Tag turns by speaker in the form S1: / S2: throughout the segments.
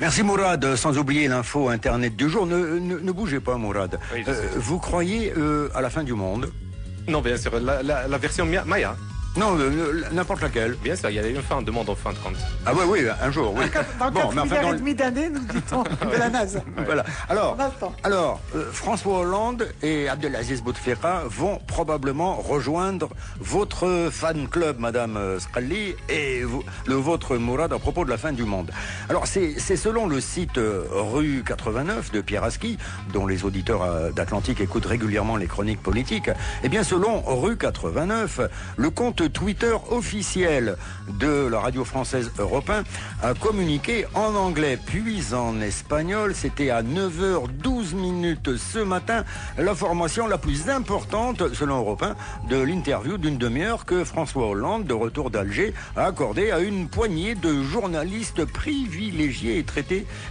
S1: Merci Mourad, sans oublier l'info internet du jour. Ne bougez pas Mourad.
S2: Oui,
S1: vous croyez à la fin du monde?
S2: Non, bien sûr, la version Maya.
S1: Non, n'importe laquelle.
S2: Bien sûr, il y a une fin de monde en fin de compte.
S1: Ah oui, un jour, oui.
S3: Dans 4 milliards et demi d'années, nous dit-on, de la NASA.
S1: Voilà.
S3: On
S1: Alors, François Hollande et Abdelaziz Bouteflika vont probablement rejoindre votre fan club, Madame Scali, et votre Mourad à propos de la fin du monde. Alors, c'est selon le site Rue 89 de Pierre Aski, dont les auditeurs d'Atlantique écoutent régulièrement les chroniques politiques. Eh bien, selon Rue 89, le compte Twitter officiel de la radio française Europe 1 a communiqué en anglais puis en espagnol. C'était à 9h12 ce matin l'information la plus importante, selon Europe 1, de l'interview d'une demi-heure que François Hollande, de retour d'Alger, a accordé à une poignée de journalistes privilégiés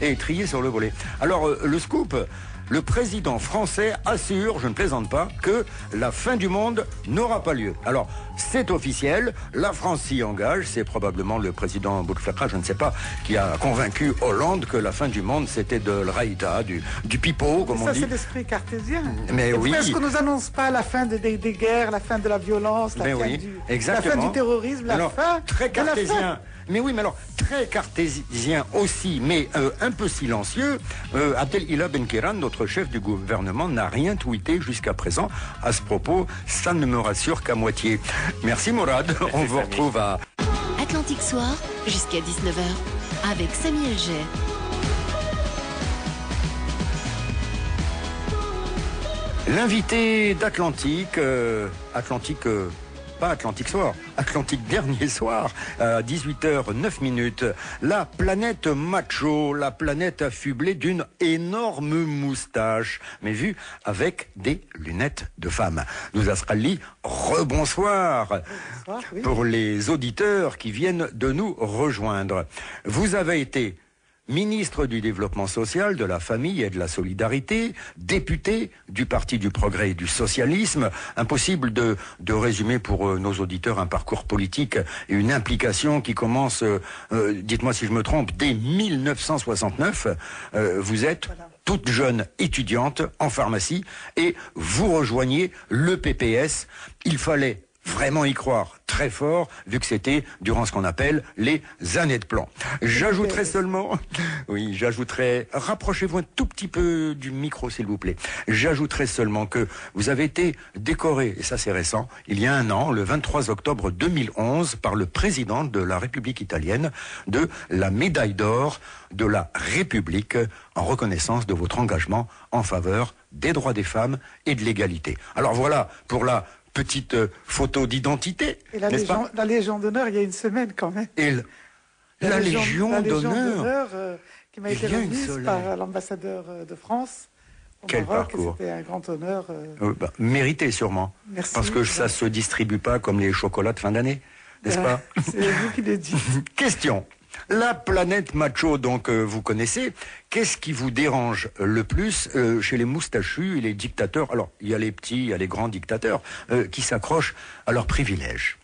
S1: et triés sur le volet. Alors, le scoop: le président français assure, je ne plaisante pas, que la fin du monde n'aura pas lieu. Alors, c'est officiel, la France s'y engage, c'est probablement le président Bouteflika, je ne sais pas, qui a convaincu Hollande que la fin du monde, c'était de l'raïta, du pipeau, comme on dit.
S3: Ça, c'est l'esprit cartésien.
S1: Mais oui.
S3: Est-ce qu'on ne nous annonce pas la fin des guerres, la fin de la violence, la fin du terrorisme,
S1: très cartésien. Mais oui, mais alors, très cartésien aussi, mais un peu silencieux, Abdel-Ilah Ben-Kéran, notre chef du gouvernement, n'a rien tweeté jusqu'à présent à ce propos. Ça ne me rassure qu'à moitié. Merci Mourad, on vous retrouve à...
S4: Atlantique Soir, jusqu'à 19h, avec Samy Elger.
S1: L'invité d'Atlantique, pas Atlantique Soir, Atlantique Dernier Soir, à 18h09, la planète macho, la planète affublée d'une énorme moustache, mais vue avec des lunettes de femme. Nous Asrali, rebonsoir.
S3: Bonsoir, oui.
S1: Pour les auditeurs qui viennent de nous rejoindre. Vous avez été ministre du Développement social, de la Famille et de la Solidarité, député du Parti du Progrès et du Socialisme. Impossible de résumer pour nos auditeurs un parcours politique et une implication qui commence, dites-moi si je me trompe, dès 1969. Vous êtes toute jeune étudiante en pharmacie et vous rejoignez le PPS. Il fallait vraiment y croire très fort, vu que c'était durant ce qu'on appelle les années de plan. J'ajouterai seulement, rapprochez-vous un tout petit peu du micro s'il vous plaît. J'ajouterai seulement que vous avez été décoré, et ça c'est récent, il y a un an, le 23 octobre 2011, par le président de la République italienne, de la médaille d'or de la République, en reconnaissance de votre engagement en faveur des droits des femmes et de l'égalité. Alors voilà, pour la petite photo d'identité.
S3: Et la Légion d'honneur, il y a une semaine quand même.
S1: Et la Légion d'honneur
S3: qui m'a été remise par l'ambassadeur de France au
S1: Quel
S3: Maroc.
S1: parcours.
S3: C'était un grand honneur.
S1: Mérité sûrement.
S3: Merci.
S1: Parce que ça se distribue pas comme les chocolats de fin d'année, n'est-ce pas?
S3: C'est vous qui le dites.
S1: Question. La planète macho, donc vous connaissez, qu'est-ce qui vous dérange le plus chez les moustachus et les dictateurs? Alors, il y a les petits, il y a les grands dictateurs qui s'accrochent à leurs privilèges.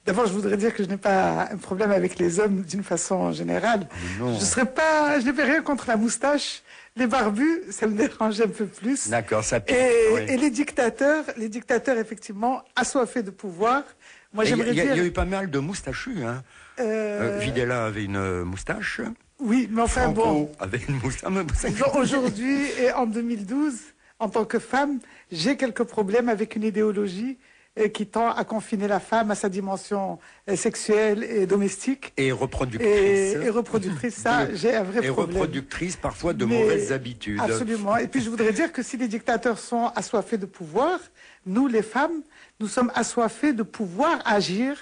S3: D'abord, je voudrais dire que je n'ai pas un problème avec les hommes d'une façon générale. Je n'ai rien contre la moustache. Les barbus, ça me dérange un peu plus.
S1: D'accord, ça pique.
S3: Et les dictateurs, effectivement, assoiffés de pouvoir. Moi, j'aimerais dire...
S1: Il y a eu pas mal de moustachus, hein. Videla avait une moustache.
S3: Oui, mais enfin
S1: Franco avait une moustache.
S3: Aujourd'hui et en 2012, en tant que femme, j'ai quelques problèmes avec une idéologie qui tend à confiner la femme à sa dimension sexuelle et domestique.
S1: Et reproductrice.
S3: Et reproductrice, ça, j'ai un vrai problème.
S1: Et reproductrice parfois de mauvaises habitudes.
S3: Absolument. Et puis je voudrais dire que si les dictateurs sont assoiffés de pouvoir, nous, les femmes, nous sommes assoiffés de pouvoir agir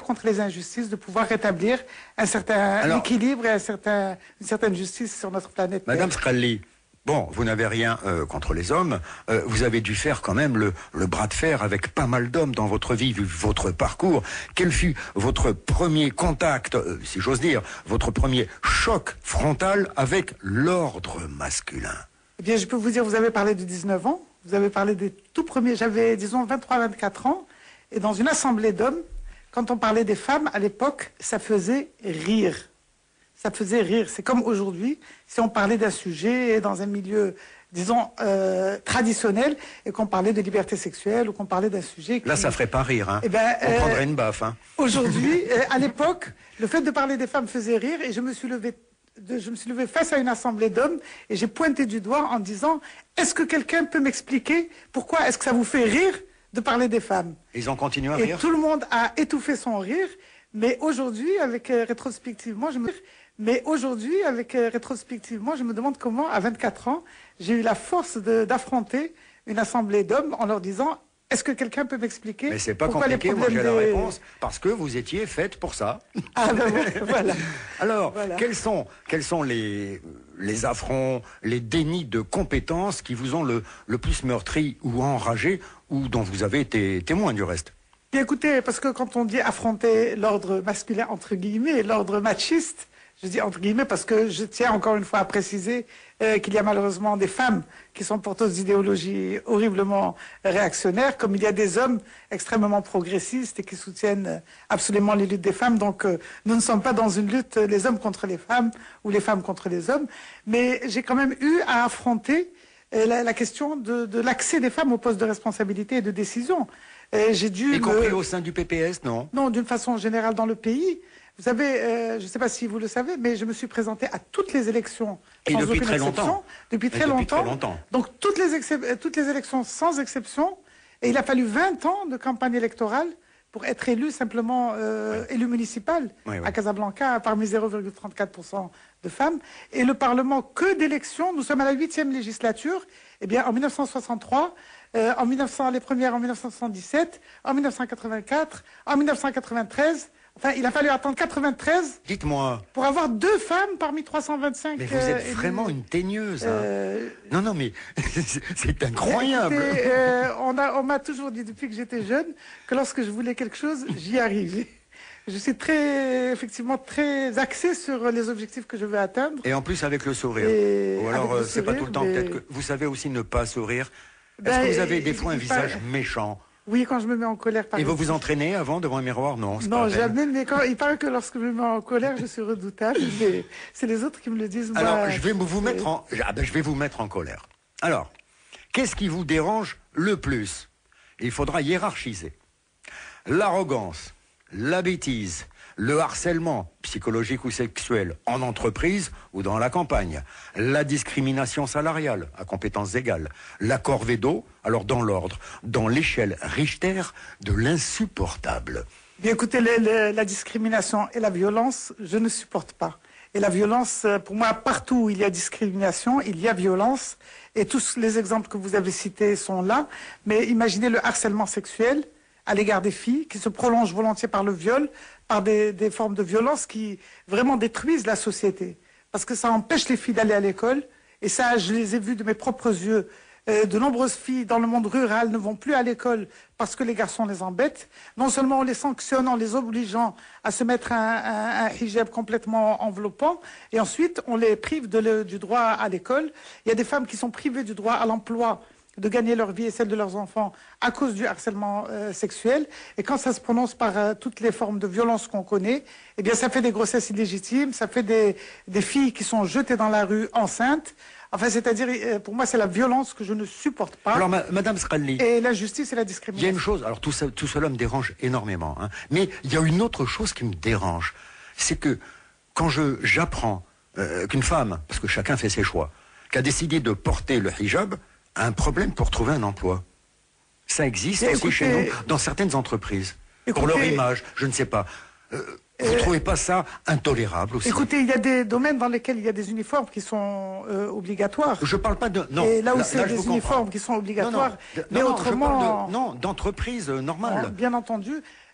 S3: contre les injustices, de pouvoir rétablir un certain équilibre et une certaine justice sur notre planète.
S1: Madame Scali, bon, vous n'avez rien contre les hommes, vous avez dû faire quand même le bras de fer avec pas mal d'hommes dans votre vie, vu votre parcours. Quel fut votre premier contact, si j'ose dire, votre premier choc frontal avec l'ordre masculin?
S3: Eh bien, je peux vous dire, vous avez parlé de 19 ans, vous avez parlé des tout premiers, j'avais, disons, 23-24 ans, et dans une assemblée d'hommes, quand on parlait des femmes, à l'époque, ça faisait rire. ça faisait rire. C'est comme aujourd'hui, si on parlait d'un sujet dans un milieu, disons, traditionnel, et qu'on parlait de liberté sexuelle, ou qu'on parlait d'un sujet...
S1: Là, ça ferait pas rire, hein.
S3: Eh ben,
S1: On prendrait une baffe, hein.
S3: Aujourd'hui, à l'époque, le fait de parler des femmes faisait rire, et je me suis levé face à une assemblée d'hommes, et j'ai pointé du doigt en disant, est-ce que quelqu'un peut m'expliquer pourquoi est-ce que ça vous fait rire de parler des femmes?
S1: Ils ont continué à
S3: Et
S1: rire.
S3: tout le monde a étouffé son rire, mais aujourd'hui, rétrospectivement, je me demande comment, à 24 ans, j'ai eu la force d'affronter une assemblée d'hommes en leur disant, est-ce que quelqu'un peut m'expliquer?
S1: Mais c'est pas
S3: pourquoi
S1: compliqué,
S3: les
S1: moi j'ai la
S3: problèmes
S1: réponse, parce que vous étiez faite pour ça.
S3: Ah ben voilà.
S1: Alors,
S3: Voilà.
S1: quels sont les affronts, les dénis de compétences qui vous ont le plus meurtri ou enragé, ou dont vous avez été témoin du reste?
S3: Bien, écoutez, parce que quand on dit affronter l'ordre masculin, entre guillemets, l'ordre machiste, je dis entre guillemets parce que je tiens encore une fois à préciser qu'il y a malheureusement des femmes qui sont porteuses d'idéologies horriblement réactionnaires, comme il y a des hommes extrêmement progressistes et qui soutiennent absolument les luttes des femmes. Donc nous ne sommes pas dans une lutte les hommes contre les femmes ou les femmes contre les hommes, mais j'ai quand même eu à affronter la question de l'accès des femmes aux postes de responsabilité et de décision. J'ai dû
S1: Y compris au sein du PPS, non?
S3: Non, d'une façon générale dans le pays. Vous savez, je ne sais pas si vous le savez, mais je me suis présentée à toutes les élections
S1: Et
S3: sans
S1: depuis
S3: aucune
S1: très
S3: exception.
S1: longtemps.
S3: Depuis
S1: Et
S3: très
S1: depuis très
S3: longtemps.
S1: longtemps.
S3: Donc toutes les élections sans exception. Et il a fallu 20 ans de campagne électorale pour être élu simplement élu municipal
S1: Oui, oui.
S3: à Casablanca parmi 0,34% de femmes. Et le Parlement, que d'élections. Nous sommes à la 8e législature. Eh bien, en 1963, les premières en 1977, en 1984, en 1993. Enfin, il a fallu attendre 93
S1: Dites-moi,
S3: pour avoir 2 femmes parmi 325.
S1: mais vous êtes
S3: élus.
S1: vraiment une teigneuse, hein. Non, mais c'est incroyable.
S3: Écoutez, on m'a toujours dit depuis que j'étais jeune que lorsque je voulais quelque chose, j'y arrivais. Je suis effectivement très axé sur les objectifs que je veux atteindre.
S1: Et en plus avec le sourire.
S3: Et
S1: Ou alors
S3: avec le
S1: c'est pas
S3: sourire,
S1: tout le temps,
S3: mais-
S1: peut-être que vous savez aussi ne pas sourire. Est-ce
S3: Ben,
S1: que vous avez des fois un
S3: il
S1: visage
S3: paraît-
S1: méchant?
S3: Oui, quand je me mets en colère, par
S1: Et vous
S3: exemple.
S1: vous entraînez avant devant un miroir? Non, c'est pas
S3: Non,
S1: la peine.
S3: jamais, mais il paraît que lorsque je me mets en colère, je suis redoutable. Mais c'est les autres qui me le disent.
S1: Alors,
S3: moi,
S1: je vais vous mettre je vais vous mettre en colère. Alors, qu'est-ce qui vous dérange le plus? Il faudra hiérarchiser. L'arrogance, la bêtise, le harcèlement psychologique ou sexuel en entreprise ou dans la campagne, la discrimination salariale à compétences égales, la corvée d'eau, alors dans l'ordre, dans l'échelle Richter de l'insupportable.
S3: Bien, écoutez, la discrimination et la violence, je ne supporte pas. Et la violence, pour moi, partout où il y a discrimination, il y a violence. Et tous les exemples que vous avez cités sont là. Mais imaginez le harcèlement sexuel à l'égard des filles, qui se prolonge volontiers par le viol, par des formes de violence qui vraiment détruisent la société. Parce que ça empêche les filles d'aller à l'école. Et ça, je les ai vues de mes propres yeux. De nombreuses filles dans le monde rural ne vont plus à l'école parce que les garçons les embêtent. Non seulement on les sanctionne en les obligeant à se mettre un hijab complètement enveloppant, et ensuite on les prive du droit à l'école. Il y a des femmes qui sont privées du droit à l'emploi, de gagner leur vie et celle de leurs enfants à cause du harcèlement sexuel. Et quand ça se prononce par toutes les formes de violence qu'on connaît, eh bien ça fait des grossesses illégitimes, ça fait des filles qui sont jetées dans la rue enceintes. Enfin, c'est-à-dire, pour moi, c'est la violence que je ne supporte pas.
S1: Alors, Madame Skralli,
S3: Et l'injustice et la
S1: il y a
S3: discrimination.
S1: une chose, alors tout cela me dérange énormément, hein, mais il y a une autre chose qui me dérange, c'est que quand j'apprends qu'une femme, parce que chacun fait ses choix, qui a décidé de porter le hijab, a un problème pour trouver un emploi. Ça existe
S3: Mais
S1: aussi
S3: écoutez-
S1: chez nous, dans certaines entreprises. Pour leur
S3: Écoutez-
S1: image, je ne sais pas. Vous ne trouvez pas ça intolérable aussi?
S3: Écoutez, il y a des domaines dans lesquels il y a des uniformes qui sont obligatoires.
S1: Je parle pas de... Non,
S3: Et là où c'est
S1: je
S3: des
S1: vous comprends.
S3: uniformes qui sont obligatoires.
S1: Non,
S3: Mais
S1: non,
S3: autrement,
S1: je parle de, non, d'entreprise normale.
S3: bien entendu,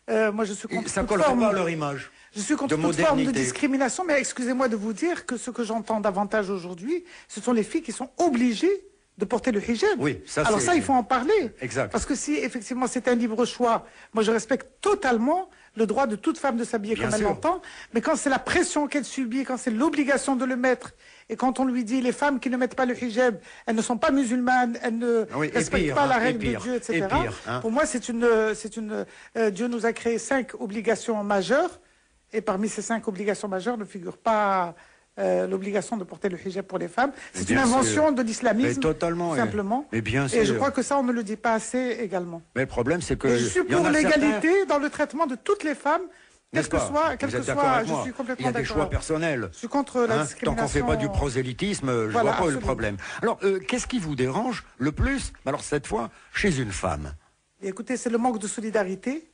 S3: moi je suis
S1: Et
S3: contre
S1: ça
S3: toute
S1: collerait
S3: forme.
S1: pas à leur image.
S3: Je suis contre
S1: de
S3: toute forme de
S1: modernité.
S3: discrimination, mais excusez-moi de vous dire que ce que j'entends davantage aujourd'hui, ce sont les filles qui sont obligées de porter le hijab.
S1: Oui, ça,
S3: alors
S1: c'est-
S3: ça, il faut en parler.
S1: Exact.
S3: Parce que si effectivement c'est un libre choix, moi je respecte totalement le droit de toute femme de s'habiller
S1: Bien
S3: comme elle
S1: sûr.
S3: l'entend, mais quand c'est la pression qu'elle subit, quand c'est l'obligation de le mettre, et quand on lui dit les femmes qui ne mettent pas le hijab, elles ne sont pas musulmanes, elles ne
S1: Oui, et
S3: respectent
S1: pire,
S3: pas la
S1: hein, et
S3: règle
S1: pire,
S3: de Dieu, etc.
S1: et pire, hein.
S3: Pour moi, Dieu nous a créé 5 obligations majeures. Et parmi ces 5 obligations majeures ne figure pas l'obligation de porter le hijab pour les femmes. C'est une invention de l'islamisme, tout simplement.
S1: Mais bien sûr.
S3: Et je crois que ça, on ne le dit pas assez également.
S1: Mais le problème, c'est que...
S3: Et je suis pour l'égalité dans le traitement de toutes les femmes, quel que soit, je suis complètement d'accord.
S1: Il y a des choix personnels.
S3: Je suis contre la discrimination.
S1: Tant qu'on ne fait pas du prosélytisme, je ne vois pas le problème. Alors, qu'est-ce qui vous dérange le plus, alors cette fois, chez une femme?
S3: Et écoutez, c'est le manque de solidarité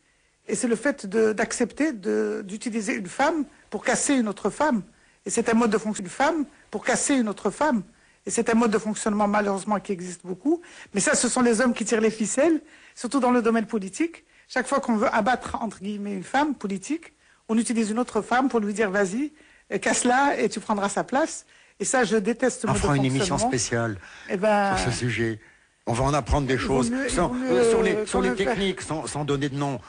S3: et c'est le fait d'accepter d'utiliser une femme pour casser une autre femme. Et c'est un mode de fonction d'une femme pour casser une autre femme. Et c'est un mode de fonctionnement malheureusement qui existe beaucoup. Mais ça, ce sont les hommes qui tirent les ficelles, surtout dans le domaine politique. Chaque fois qu'on veut abattre, entre guillemets, une femme politique, on utilise une autre femme pour lui dire « vas-y, casse-la et tu prendras sa place ». Et ça, je déteste ce mode de fonctionnement.
S1: On fera une émission spéciale sur ce sujet. On va en apprendre des choses sur les techniques, sans donner de nom.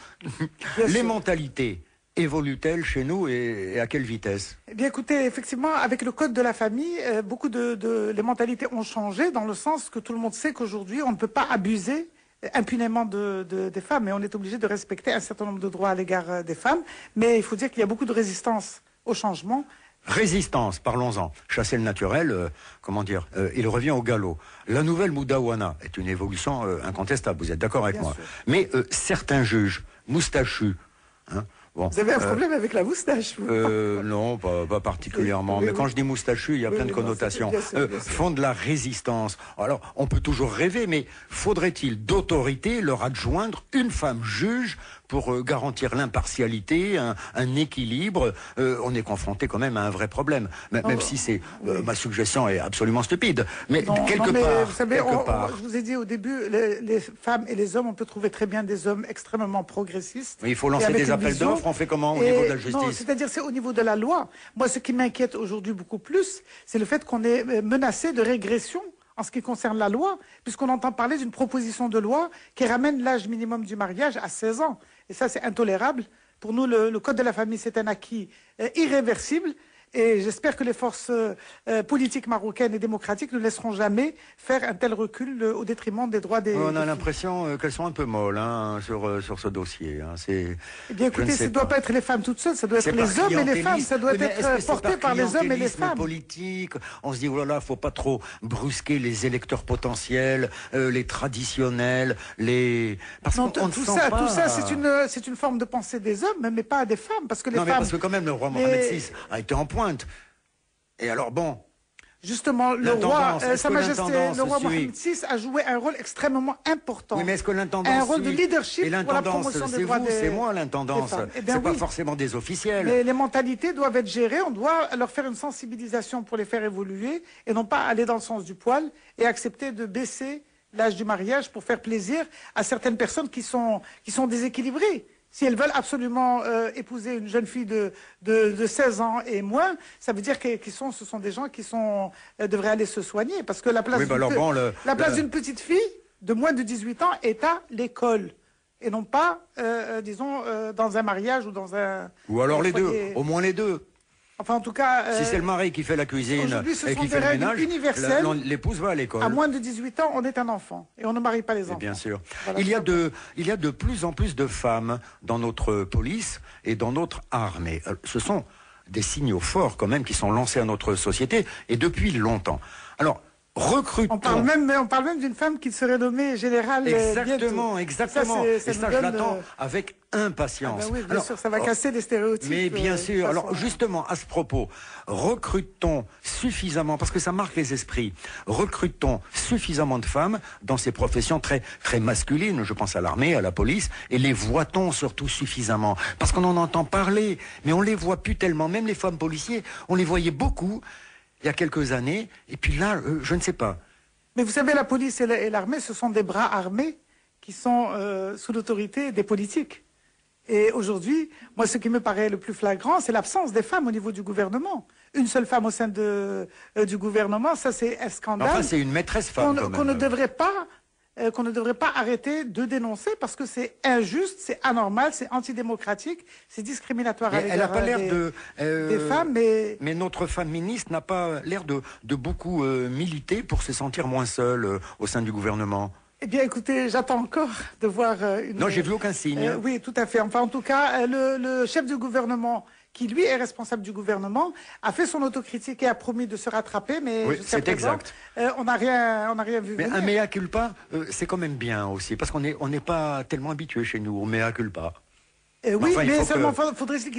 S1: Les mentalités évoluent-elles chez nous et à quelle vitesse?
S3: Eh bien, écoutez, effectivement, avec le code de la famille, beaucoup les mentalités ont changé dans le sens que tout le monde sait qu'aujourd'hui, on ne peut pas abuser impunément des femmes, et on est obligé de respecter un certain nombre de droits à l'égard des femmes. Mais il faut dire qu'il y a beaucoup de résistance au changement.
S1: Résistance, parlons-en. Chasser le naturel, il revient au galop. La nouvelle Moudawana est une évolution incontestable, vous êtes d'accord avec moi? Mais certains juges moustachus,
S3: bon, vous avez un problème avec la moustache
S1: Non, pas particulièrement. Mais quand je dis moustachu, il y a plein de connotations. Bien sûr. Font de la résistance. Alors, on peut toujours rêver, mais faudrait-il d'autorité leur adjoindre une femme juge pour garantir l'impartialité, un équilibre? On est confronté quand même à un vrai problème. Même si ma suggestion est absolument stupide. Mais quelque part,
S3: vous savez, je vous ai dit au début, les femmes et les hommes, on peut trouver très bien des hommes extrêmement progressistes.
S1: Mais il faut lancer des appels d'offres. On fait comment au niveau de la justice?
S3: Non, c'est-à-dire c'est au niveau de la loi. Moi, ce qui m'inquiète aujourd'hui beaucoup plus, c'est le fait qu'on est menacé de régression en ce qui concerne la loi, puisqu'on entend parler d'une proposition de loi qui ramène l'âge minimum du mariage à 16 ans. Et ça, c'est intolérable. Pour nous, le Code de la famille, c'est un acquis irréversible. Et j'espère que les forces politiques marocaines et démocratiques ne laisseront jamais faire un tel recul au détriment des droits des...
S1: On a l'impression qu'elles sont un peu molles sur ce dossier.
S3: Eh bien écoutez, ça ne doit pas être les femmes toutes seules, ça doit être les hommes et les femmes, ça doit être porté par les hommes et les femmes.
S1: Politique, on se dit, oh là là, faut pas trop brusquer les électeurs potentiels, les traditionnels, Parce
S3: non, tout ça, c'est une forme de pensée des hommes, mais pas des femmes, parce que les femmes...
S1: mais parce que quand même, le roi Mohamed VI a été en pointe. Et alors bon,
S3: justement, Sa Majesté, le roi Mohamed VI a joué un rôle extrêmement important.
S1: Oui, mais est-ce que l'intendance
S3: un rôle de leadership pour la promotion des droits des femmes?
S1: C'est moi l'intendance, c'est pas forcément des officiels.
S3: Mais les mentalités doivent être gérées, on doit leur faire une sensibilisation pour les faire évoluer et non pas aller dans le sens du poil et accepter de baisser l'âge du mariage pour faire plaisir à certaines personnes qui sont déséquilibrées. Si elles veulent absolument épouser une jeune fille de 16 ans et moins, ça veut dire que ce sont des gens qui devraient aller se soigner. Parce que la place d'une petite fille de moins de 18 ans est à l'école. Et non pas, disons, dans un mariage ou dans un...
S1: Ou alors les deux, au moins les deux.
S3: Enfin, en tout cas...
S1: si c'est le mari qui fait la cuisine et qui fait le ménage, l'épouse va à l'école.
S3: À moins de 18 ans, on est un enfant. Et on ne marie pas les enfants.
S1: Bien sûr. Voilà, il y a de plus en plus de femmes dans notre police et dans notre armée. Ce sont des signaux forts quand même qui sont lancés à notre société et depuis longtemps. Alors, recrutons...
S3: On parle même d'une femme qui serait nommée générale.
S1: Exactement. Et ça, je l'attends avec impatience.
S3: Oui, bien sûr, ça va casser les stéréotypes.
S1: Mais bien sûr. Alors, justement, à ce propos, recrutons suffisamment, parce que ça marque les esprits, recrutons suffisamment de femmes dans ces professions très, très masculines, je pense à l'armée, à la police, et les voit-on surtout suffisamment? Parce qu'on en entend parler, mais on les voit plus tellement. Même les femmes policiers, on les voyait beaucoup il y a quelques années, et puis là, je ne sais pas.
S3: Mais vous savez, la police et l'armée, ce sont des bras armés qui sont sous l'autorité des politiques. Et aujourd'hui, moi, ce qui me paraît le plus flagrant, c'est l'absence des femmes au niveau du gouvernement. Une seule femme au sein du gouvernement, ça c'est un scandale.
S1: Enfin, c'est une maîtresse femme
S3: qu'on ne devrait pas arrêter de dénoncer parce que c'est injuste, c'est anormal, c'est antidémocratique, c'est discriminatoire à l'égard des femmes.
S1: Mais notre femme ministre n'a pas l'air de beaucoup militer pour se sentir moins seule au sein du gouvernement.
S3: Eh bien, écoutez, j'attends encore de voir une...
S1: Non, j'ai vu aucun signe.
S3: Oui, tout à fait. Enfin, en tout cas, le chef du gouvernement qui lui est responsable du gouvernement, a fait son autocritique et a promis de se rattraper, mais
S1: Oui,
S3: jusqu'à
S1: c'est
S3: présent,
S1: exact.
S3: on n'a rien vu
S1: Mais
S3: venir.
S1: un mea culpa, c'est quand même bien aussi, parce qu'on n'est pas tellement habitué chez nous au mea culpa.
S3: Oui,
S1: Enfin, il
S3: mais
S1: faut
S3: seulement
S1: que-
S3: faudrait-il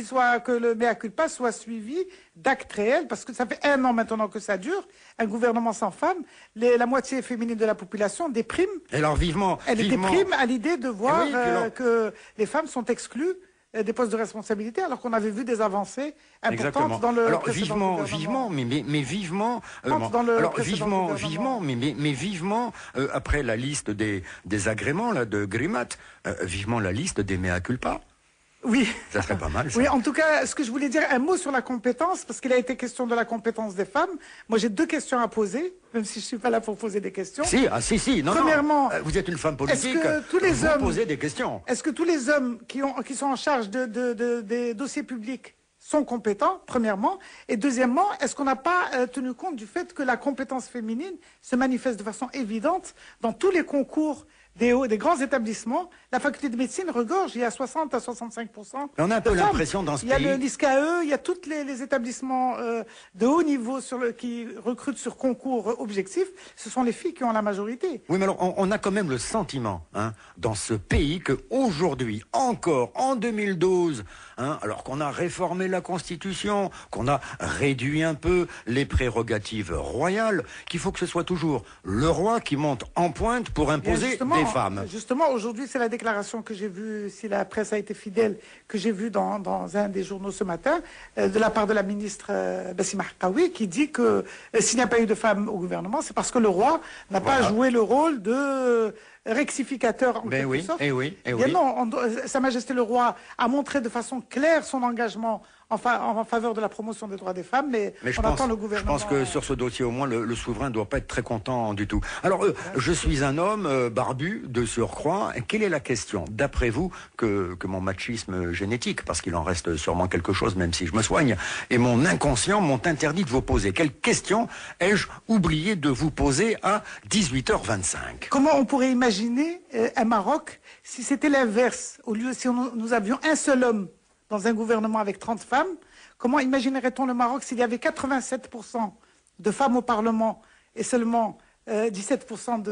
S3: que le mea culpa soit suivi d'actes réels, parce que ça fait 1 an maintenant que ça dure, un gouvernement sans femmes, la moitié féminine de la population déprime.
S1: Et alors vivement,
S3: Elle
S1: vivement,
S3: déprime à l'idée de voir
S1: oui, puis alors-
S3: que les femmes sont exclues des postes de responsabilité, alors qu'on avait vu des avancées
S1: exactement.
S3: importantes dans le
S1: Alors
S3: précédent
S1: vivement,
S3: gouvernement.
S1: mais vivement,
S3: Dans le
S1: alors
S3: précédent
S1: vivement,
S3: gouvernement.
S1: mais vivement, après la liste des agréments là de Grimat, vivement la liste des mea culpa.
S3: Oui.
S1: Ça serait pas mal. Ça.
S3: Oui, en tout cas, ce que je voulais dire, un mot sur la compétence, parce qu'il a été question de la compétence des femmes. Moi, j'ai 2 questions à poser, même si je suis pas là pour poser des questions.
S1: Si, si, non,
S3: Premièrement,
S1: non. Vous êtes une femme politique.
S3: est-ce que tous les
S1: vous
S3: hommes-
S1: posez des questions.
S3: Est-ce que tous les hommes qui sont en charge des dossiers publics sont compétents, premièrement? Et deuxièmement, est-ce qu'on n'a pas tenu compte du fait que la compétence féminine se manifeste de façon évidente dans tous les concours des grands établissements? La faculté de médecine regorge, il y a 60 à 65%.
S1: On a un
S3: de
S1: peu
S3: femmes.
S1: l'impression dans ce
S3: Il y a
S1: pays.
S3: le l'ISCAE, il y a tous les établissements de haut niveau qui recrutent sur concours objectifs. Ce sont les filles qui ont la majorité.
S1: Oui, mais alors on a quand même le sentiment, dans ce pays, que aujourd'hui, encore en 2012, alors qu'on a réformé la Constitution, qu'on a réduit un peu les prérogatives royales, qu'il faut que ce soit toujours le roi qui monte en pointe pour
S3: Bien,
S1: imposer
S3: justement,
S1: des femmes.
S3: Justement, aujourd'hui, c'est la déclaration que j'ai vue, si la presse a été fidèle, que j'ai vue dans un des journaux ce matin, de la part de la ministre Bassima Harkaoui, qui dit que s'il n'y a pas eu de femmes au gouvernement, c'est parce que le roi n'a pas
S1: Voilà.
S3: joué le rôle de rectificateur en
S1: Ben
S3: quelque
S1: oui,
S3: sorte.
S1: eh oui, eh
S3: Bien
S1: oui.
S3: non, Sa Majesté le roi a montré de façon claire son engagement en faveur de la promotion des droits des femmes, mais
S1: Mais je
S3: on
S1: pense,
S3: attend le
S1: je
S3: gouvernement.
S1: pense que sur ce dossier, au moins, le souverain ne doit pas être très content du tout. Alors, je suis un homme barbu, de surcroît. Quelle est la question, d'après vous, que mon machisme génétique, parce qu'il en reste sûrement quelque chose, même si je me soigne, et mon inconscient m'ont interdit de vous poser? Quelle question ai-je oublié de vous poser à 18h25?
S3: Comment on pourrait imaginer un Maroc si c'était l'inverse? Si nous avions un seul homme dans un gouvernement avec 30 femmes, comment imaginerait-on le Maroc s'il y avait 87% de femmes au Parlement et seulement 17%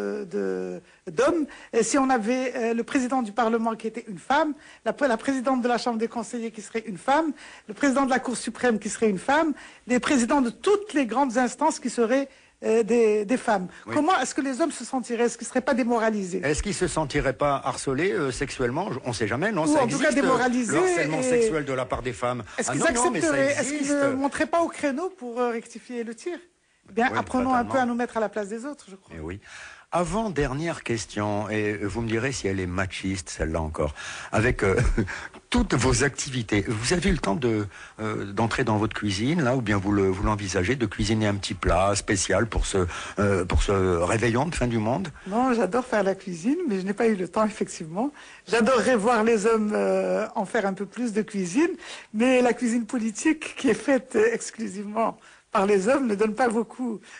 S3: d'hommes? Si on avait le président du Parlement qui était une femme, la présidente de la Chambre des conseillers qui serait une femme, le président de la Cour suprême qui serait une femme, les présidents de toutes les grandes instances qui seraient des femmes.
S1: Oui.
S3: Comment est-ce que les hommes se sentiraient? Est-ce qu'ils ne seraient pas démoralisés?
S1: Est-ce qu'ils se sentiraient pas harcelés sexuellement? On ne sait jamais, non?
S3: Ou
S1: Ça
S3: en tout cas
S1: existe,
S3: démoralisés
S1: le harcèlement
S3: et-
S1: sexuel de la part des femmes.
S3: Est-ce
S1: Ah
S3: qu'ils
S1: non, non, mais ça
S3: accepteraient? Est-ce qu'ils
S1: existe.
S3: ne monteraient pas au créneau pour rectifier le tir? Eh bien,
S1: Oui,
S3: apprenons un peu
S1: fatalement.
S3: à nous mettre à la place des autres, je crois.
S1: Eh oui. Avant-dernière question, et vous me direz si elle est machiste, celle-là encore. Avec toutes vos activités, vous avez eu le temps d'entrer dans votre cuisine, là, ou bien vous l'envisagez, de cuisiner un petit plat spécial pour ce réveillon de fin du monde?
S3: Non, j'adore faire la cuisine, mais je n'ai pas eu le temps, effectivement. J'adorerais voir les hommes en faire un peu plus de cuisine, mais la cuisine politique, qui est faite exclusivement par les hommes,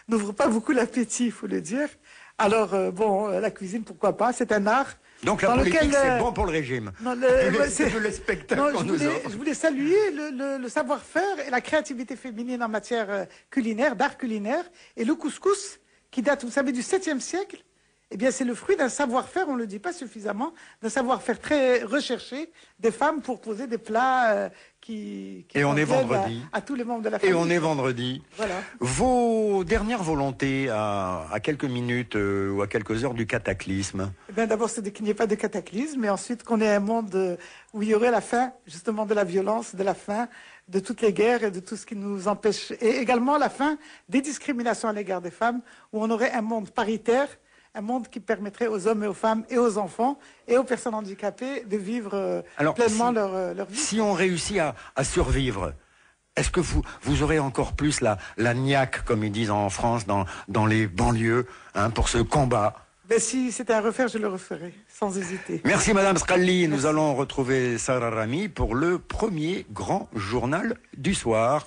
S3: n'ouvre pas beaucoup l'appétit, il faut le dire. Alors, la cuisine, pourquoi pas? C'est un art.
S1: Donc la
S3: dans
S1: politique,
S3: lequel,
S1: c'est bon pour le régime.
S3: Non,
S1: C'est le spectacle
S3: Non,
S1: qu'on
S3: je
S1: nous
S3: voulais,
S1: offre.
S3: je voulais saluer le savoir-faire et la créativité féminine en matière culinaire, d'art culinaire. Et le couscous, qui date, vous savez, du 7e siècle, eh bien, c'est le fruit d'un savoir-faire, on ne le dit pas suffisamment, d'un savoir-faire très recherché des femmes pour poser des plats qui
S1: Et on est
S3: conviennent
S1: vendredi.
S3: à tous les membres de la famille.
S1: Et on est vendredi.
S3: Voilà.
S1: Vos dernières volontés à quelques minutes ou à quelques heures du cataclysme?
S3: Eh bien, d'abord, c'est qu'il n'y ait pas de cataclysme, et ensuite qu'on ait un monde où il y aurait la fin, justement, de la violence, de la faim, de toutes les guerres et de tout ce qui nous empêche. Et également la fin des discriminations à l'égard des femmes, où on aurait un monde paritaire, un monde qui permettrait aux hommes et aux femmes et aux enfants et aux personnes handicapées de vivre
S1: Alors,
S3: pleinement leur vie.
S1: Si on réussit à survivre, est-ce que vous aurez encore plus la niaque, comme ils disent en France, dans les banlieues, pour ce combat?
S3: Ben, si c'était à refaire, je le referais, sans hésiter.
S1: Merci Madame Scalli. Nous
S3: Merci.
S1: allons retrouver Sarah Rami pour le premier grand journal du soir.